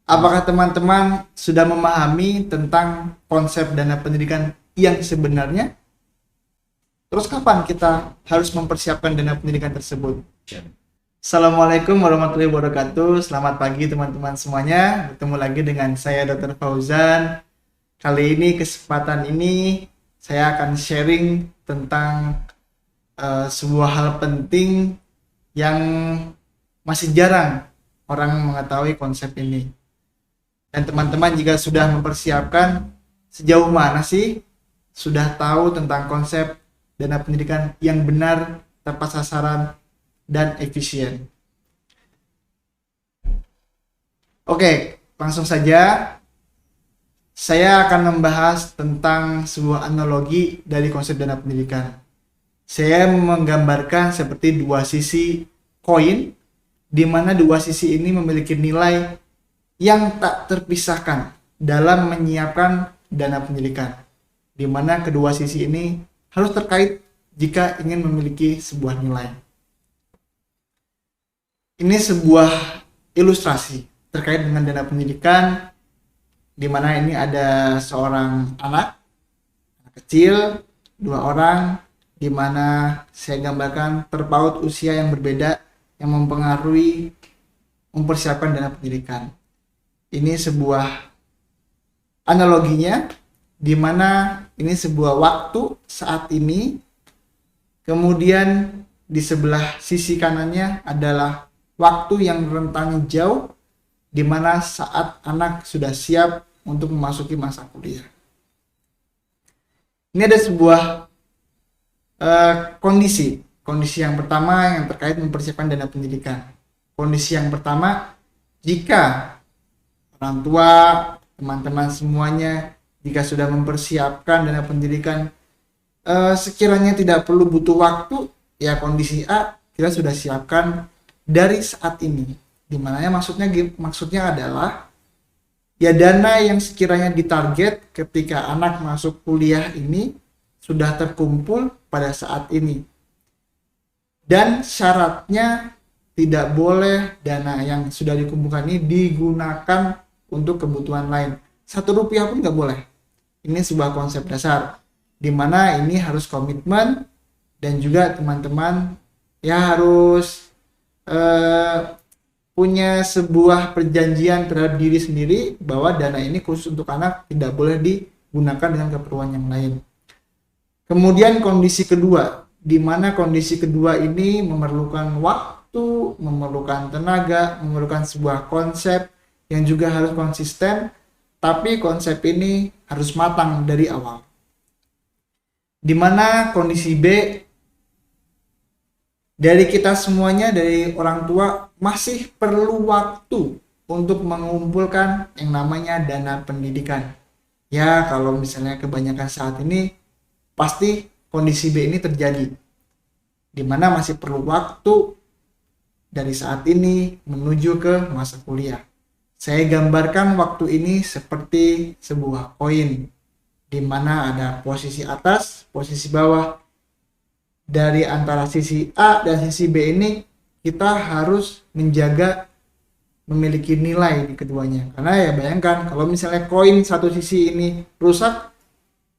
Apakah teman-teman sudah memahami tentang konsep dana pendidikan yang sebenarnya? Terus kapan kita harus mempersiapkan dana pendidikan tersebut? Assalamualaikum warahmatullahi wabarakatuh. Selamat pagi teman-teman semuanya. Bertemu lagi dengan saya Dr. Fauzan. Kali ini kesempatan ini saya akan sharing tentang sebuah hal penting yang masih jarang orang mengetahui konsep ini. Dan teman-teman jika sudah mempersiapkan, sejauh mana sih sudah tahu tentang konsep dana pendidikan yang benar, tepat sasaran, dan efisien. Oke, langsung saja. Saya akan membahas tentang sebuah analogi dari konsep dana pendidikan. Saya menggambarkan seperti dua sisi koin, di mana dua sisi ini memiliki nilai yang tak terpisahkan dalam menyiapkan dana pendidikan, di mana kedua sisi ini harus terkait jika ingin memiliki sebuah nilai. Ini sebuah ilustrasi terkait dengan dana pendidikan, di mana ini ada seorang anak kecil, dua orang, di mana saya gambarkan terpaut usia yang berbeda yang mempengaruhi mempersiapkan dana pendidikan. Ini sebuah analoginya, di mana ini sebuah waktu saat ini, kemudian di sebelah sisi kanannya adalah waktu yang rentannya jauh, di mana saat anak sudah siap untuk memasuki masa kuliah. Ini ada sebuah kondisi yang pertama yang terkait mempersiapkan dana pendidikan. Kondisi yang pertama, jika orang tua, teman-teman semuanya, jika sudah mempersiapkan dana pendidikan, sekiranya tidak perlu butuh waktu, ya kondisi A kita sudah siapkan dari saat ini. Dimana maksudnya adalah ya dana yang sekiranya ditarget ketika anak masuk kuliah ini sudah terkumpul pada saat ini. Dan syaratnya tidak boleh dana yang sudah dikumpulkan ini digunakan untuk kebutuhan lain. 1 rupiah pun nggak boleh. Ini sebuah konsep dasar, di mana ini harus komitmen, dan juga teman-teman ya harus punya sebuah perjanjian terhadap diri sendiri bahwa dana ini khusus untuk anak, tidak boleh digunakan dengan keperluan yang lain. Kemudian kondisi kedua, di mana kondisi kedua ini memerlukan waktu, memerlukan tenaga, memerlukan sebuah konsep yang juga harus konsisten, tapi konsep ini harus matang dari awal. Di mana kondisi B, dari kita semuanya, dari orang tua, masih perlu waktu untuk mengumpulkan yang namanya dana pendidikan. Ya, kalau misalnya kebanyakan saat ini, pasti kondisi B ini terjadi, di mana masih perlu waktu dari saat ini menuju ke masa kuliah. Saya gambarkan waktu ini seperti sebuah koin, di mana ada posisi atas, posisi bawah. Dari antara sisi A dan sisi B ini kita harus menjaga memiliki nilai di keduanya. Karena ya bayangkan kalau misalnya koin satu sisi ini rusak,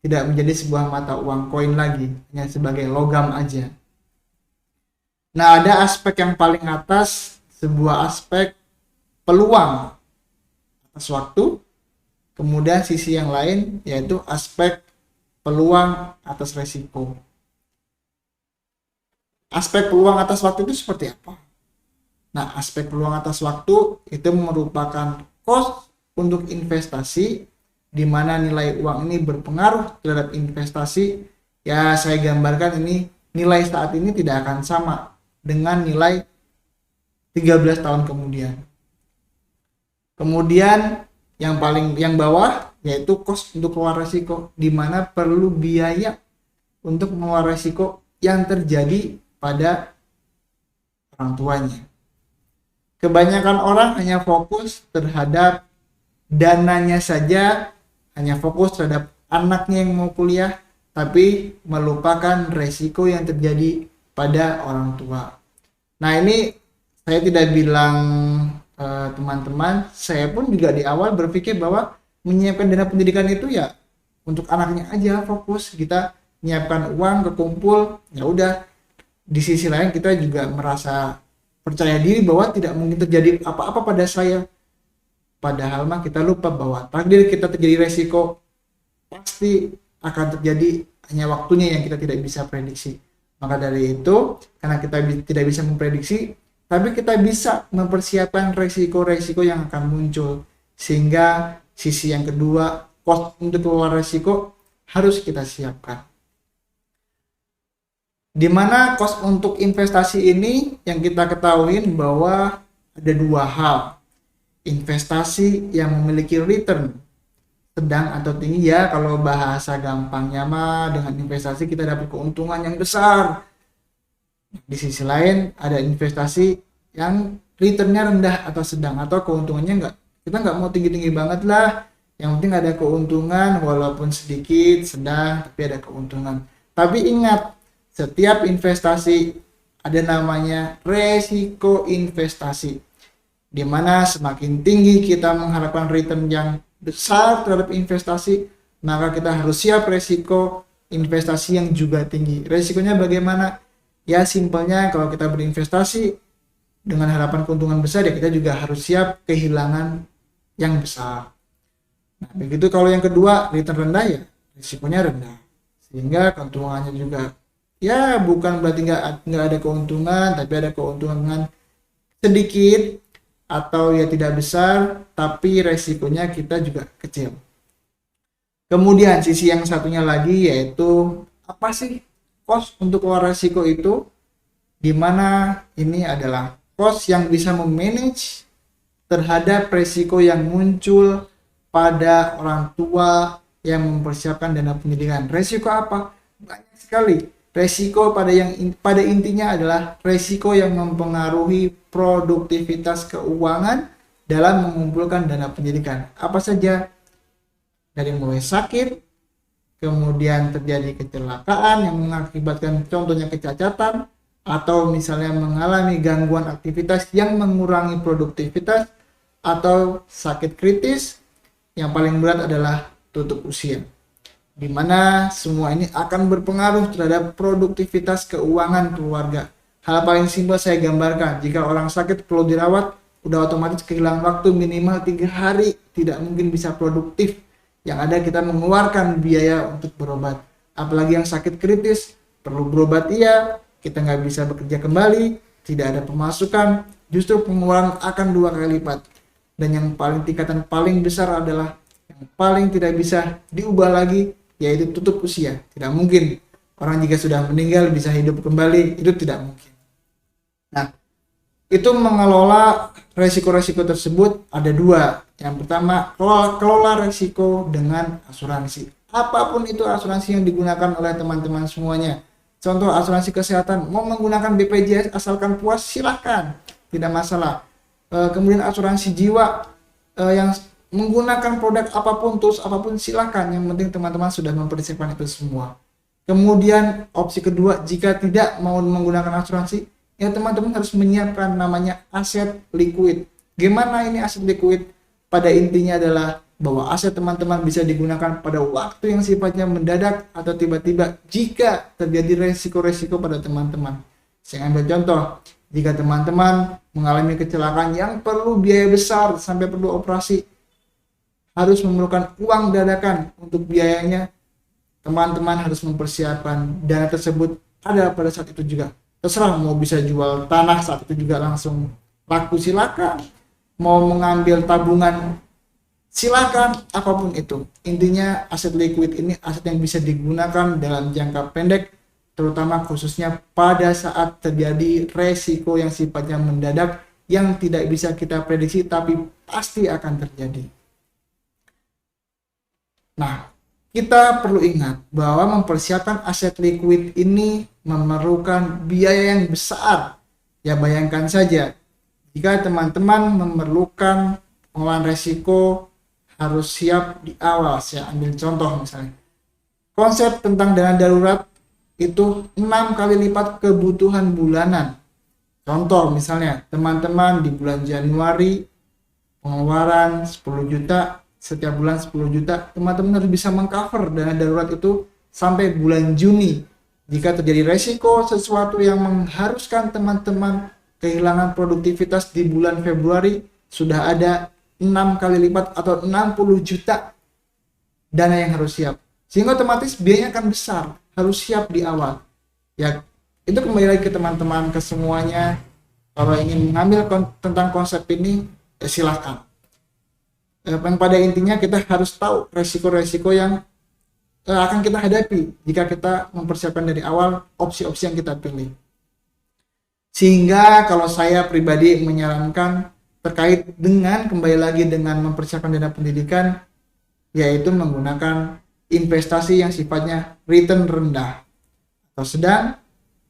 tidak menjadi sebuah mata uang koin lagi, hanya sebagai logam aja. Nah, ada aspek yang paling atas, sebuah aspek peluang atas waktu, kemudian sisi yang lain yaitu aspek peluang atas resiko. Aspek peluang atas waktu itu seperti apa? Nah, aspek peluang atas waktu itu merupakan cost untuk investasi, di mana nilai uang ini berpengaruh terhadap investasi. Ya, saya gambarkan ini nilai saat ini tidak akan sama dengan nilai 13 tahun kemudian. Kemudian yang bawah yaitu cost untuk keluar resiko, di mana perlu biaya untuk mengelola resiko yang terjadi pada orang tuanya. Kebanyakan orang hanya fokus terhadap dananya saja, hanya fokus terhadap anaknya yang mau kuliah, tapi melupakan resiko yang terjadi pada orang tua. Nah, ini saya tidak bilang teman-teman, saya pun juga di awal berpikir bahwa menyiapkan dana pendidikan itu ya untuk anaknya aja, fokus kita menyiapkan uang kekumpul, ya udah. Di sisi lain kita juga merasa percaya diri bahwa tidak mungkin terjadi apa-apa pada saya. Padahal mah kita lupa bahwa takdir kita terjadi resiko pasti akan terjadi, hanya waktunya yang kita tidak bisa prediksi. Maka dari itu, karena kita tidak bisa memprediksi, tapi kita bisa mempersiapkan resiko-resiko yang akan muncul. Sehingga sisi yang kedua, cost untuk keluar resiko harus kita siapkan. Di mana cost untuk investasi ini yang kita ketahui bahwa ada dua hal. Investasi yang memiliki return sedang atau tinggi, ya kalau bahasa gampangnya mah dengan investasi kita dapat keuntungan yang besar. Di sisi lain ada investasi yang returnnya rendah atau sedang, atau keuntungannya kita nggak mau tinggi-tinggi banget lah, yang penting ada keuntungan walaupun sedikit, sedang, tapi ada keuntungan. Tapi ingat, setiap investasi ada namanya resiko investasi, di mana semakin tinggi kita mengharapkan return yang besar terhadap investasi, maka kita harus siap resiko investasi yang juga tinggi. Resikonya bagaimana? Ya simpelnya, kalau kita berinvestasi dengan harapan keuntungan besar, ya kita juga harus siap kehilangan yang besar. Nah begitu kalau yang kedua, return rendah, ya risikonya rendah, sehingga keuntungannya juga ya bukan berarti nggak ada keuntungan, tapi ada keuntungan sedikit atau ya tidak besar, tapi resikonya kita juga kecil. Kemudian sisi yang satunya lagi, yaitu apa sih cost untuk keluar resiko itu, dimana ini adalah cost yang bisa memanage terhadap resiko yang muncul pada orang tua yang mempersiapkan dana pendidikan. Resiko apa? Banyak sekali. Resiko pada intinya adalah resiko yang mempengaruhi produktivitas keuangan dalam mengumpulkan dana pendidikan. Apa saja? Dari mulai sakit, kemudian terjadi kecelakaan yang mengakibatkan contohnya kecacatan, atau misalnya mengalami gangguan aktivitas yang mengurangi produktivitas, atau sakit kritis, yang paling berat adalah tutup usia, di mana semua ini akan berpengaruh terhadap produktivitas keuangan keluarga. Hal paling simpel saya gambarkan, jika orang sakit perlu dirawat, udah otomatis kehilangan waktu minimal 3 hari, tidak mungkin bisa produktif. Yang ada kita mengeluarkan biaya untuk berobat. Apalagi yang sakit kritis, perlu berobat iya, kita nggak bisa bekerja kembali, tidak ada pemasukan, justru pengeluaran akan 2 kali lipat. Dan yang tingkatan paling besar adalah yang paling tidak bisa diubah lagi, yaitu tutup usia. Tidak mungkin orang jika sudah meninggal bisa hidup kembali, itu tidak mungkin. Nah, itu mengelola resiko-resiko tersebut ada 2. Yang pertama, kelola resiko dengan asuransi. Apapun itu asuransi yang digunakan oleh teman-teman semuanya. Contoh asuransi kesehatan, mau menggunakan BPJS asalkan puas, silahkan, tidak masalah. Kemudian asuransi jiwa yang menggunakan produk apapun, tools apapun, silakan. Yang penting teman-teman sudah mempersiapkan itu semua. Kemudian opsi kedua, jika tidak mau menggunakan asuransi, ya teman-teman harus menyiapkan namanya aset liquid. Gimana ini aset liquid? Pada intinya adalah bahwa aset teman-teman bisa digunakan pada waktu yang sifatnya mendadak atau tiba-tiba jika terjadi resiko-resiko pada teman-teman. Saya ambil contoh, jika teman-teman mengalami kecelakaan yang perlu biaya besar sampai perlu operasi, harus memerlukan uang dadakan untuk biayanya, teman-teman harus mempersiapkan dana tersebut ada pada saat itu juga. Terserah mau bisa jual tanah saat itu juga langsung laku, silakan. Mau mengambil tabungan, silakan, apapun itu. Intinya aset liquid ini aset yang bisa digunakan dalam jangka pendek, terutama khususnya pada saat terjadi resiko yang sifatnya mendadak yang tidak bisa kita prediksi tapi pasti akan terjadi. Nah, kita perlu ingat bahwa mempersiapkan aset liquid ini memerlukan biaya yang besar. Ya bayangkan saja, jika teman-teman memerlukan pengelolaan resiko harus siap di awal. Saya ambil contoh misalnya. Konsep tentang dana darurat itu 6 kali lipat kebutuhan bulanan. Contoh misalnya, teman-teman di bulan Januari pengeluaran 10 juta, setiap bulan 10 juta, teman-teman harus bisa mengcover dana darurat itu sampai bulan Juni. Jika terjadi resiko sesuatu yang mengharuskan teman-teman kehilangan produktivitas di bulan Februari, sudah ada 6 kali lipat atau 60 juta dana yang harus siap. Sehingga otomatis biayanya akan besar, harus siap di awal. Ya, itu kembali lagi ke teman-teman, ke semuanya. Kalau ingin mengambil tentang konsep ini, ya silahkan. Yang pada intinya kita harus tahu resiko-resiko yang akan kita hadapi jika kita mempersiapkan dari awal opsi-opsi yang kita pilih. Sehingga kalau saya pribadi menyarankan terkait dengan kembali lagi dengan mempersiapkan dana pendidikan, yaitu menggunakan investasi yang sifatnya return rendah atau sedang.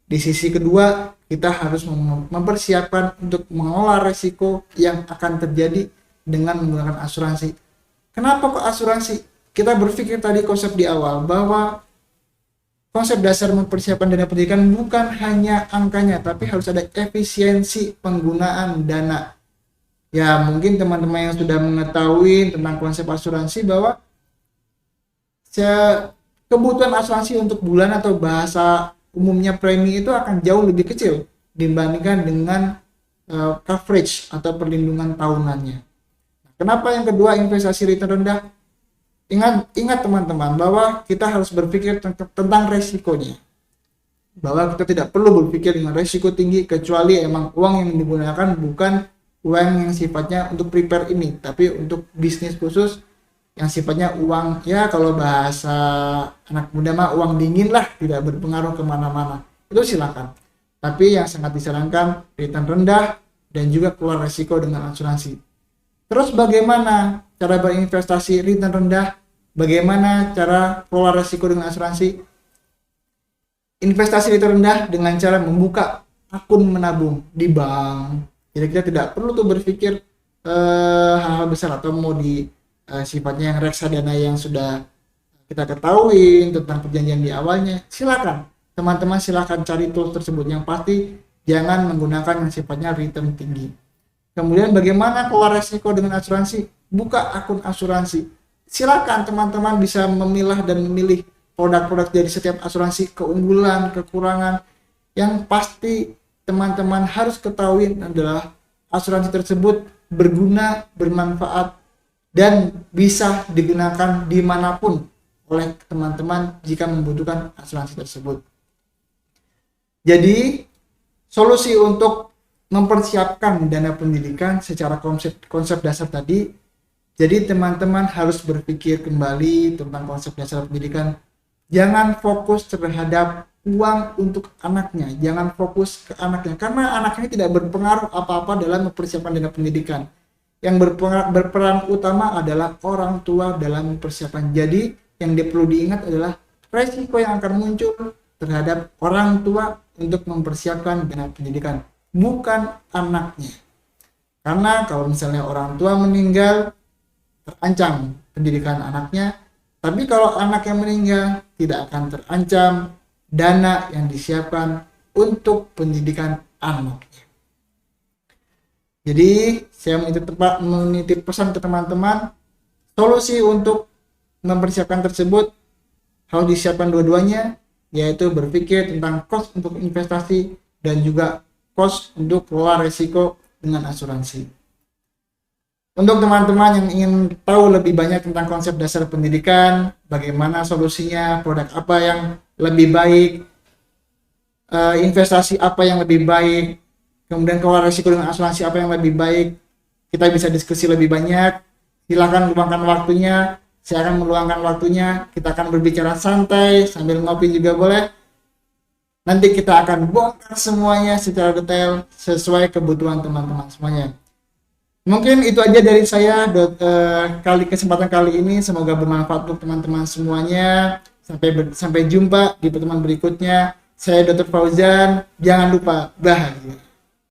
Di sisi kedua, kita harus mempersiapkan untuk mengelola risiko yang akan terjadi dengan menggunakan asuransi. Kenapa kok asuransi? Kita berpikir tadi konsep di awal bahwa konsep dasar mempersiapkan dana pendidikan bukan hanya angkanya, tapi harus ada efisiensi penggunaan dana. Ya, mungkin teman-teman yang sudah mengetahui tentang konsep asuransi bahwa kebutuhan asuransi untuk bulan atau bahasa umumnya premi itu akan jauh lebih kecil dibandingkan dengan coverage atau perlindungan tahunannya. Kenapa yang kedua investasi return rendah? Ingat teman-teman bahwa kita harus berpikir tentang resikonya. Bahwa kita tidak perlu berpikir dengan resiko tinggi kecuali emang uang yang digunakan bukan uang yang sifatnya untuk prepare ini, tapi untuk bisnis khusus yang sifatnya uang, ya kalau bahasa anak muda mah uang dingin lah, tidak berpengaruh kemana-mana. Itu silakan. Tapi yang sangat disarankan return rendah dan juga keluar resiko dengan asuransi. Terus bagaimana cara berinvestasi return rendah? Bagaimana cara keluar resiko dengan asuransi? Investasi return rendah dengan cara membuka akun menabung di bank. Jadi kita tidak perlu tuh berpikir hal-hal besar atau mau di sifatnya yang reksadana yang sudah kita ketahui tentang perjanjian di awalnya. Silakan teman-teman, silakan cari tools tersebut, yang pasti jangan menggunakan yang sifatnya return tinggi. Kemudian bagaimana keluar resiko dengan asuransi? Buka akun asuransi. Silakan teman-teman bisa memilah dan memilih produk-produk dari setiap asuransi, keunggulan, kekurangan. Yang pasti teman-teman harus ketahui adalah asuransi tersebut berguna, bermanfaat, dan bisa digunakan dimanapun oleh teman-teman jika membutuhkan asuransi tersebut. Jadi, solusi untuk mempersiapkan dana pendidikan secara konsep dasar tadi, jadi teman-teman harus berpikir kembali tentang konsep dasar pendidikan. Jangan fokus terhadap uang untuk anaknya, jangan fokus ke anaknya, karena anaknya tidak berpengaruh apa-apa dalam mempersiapkan dana pendidikan. Yang berperan utama adalah orang tua dalam persiapan. Jadi yang perlu diingat adalah resiko yang akan muncul terhadap orang tua untuk mempersiapkan dana pendidikan, bukan anaknya. Karena kalau misalnya orang tua meninggal, terancam pendidikan anaknya, tapi kalau anak yang meninggal tidak akan terancam dana yang disiapkan untuk pendidikan anaknya. Jadi saya menitip pesan ke teman-teman, solusi untuk mempersiapkan tersebut harus disiapkan dua-duanya, yaitu berpikir tentang cost untuk investasi dan juga cost untuk kelola resiko dengan asuransi. Untuk teman-teman yang ingin tahu lebih banyak tentang konsep dasar pendidikan, bagaimana solusinya, produk apa yang lebih baik, investasi apa yang lebih baik, kemudian keluar risiko dengan asuransi apa yang lebih baik, kita bisa diskusi lebih banyak. Silakan luangkan waktunya, saya akan meluangkan waktunya, kita akan berbicara santai sambil ngopi juga boleh. Nanti kita akan bongkar semuanya secara detail sesuai kebutuhan teman-teman semuanya. Mungkin itu aja dari saya kesempatan kali ini, semoga bermanfaat untuk teman-teman semuanya. Sampai jumpa di pertemuan berikutnya. Saya Dr. Fauzan, jangan lupa bahagia.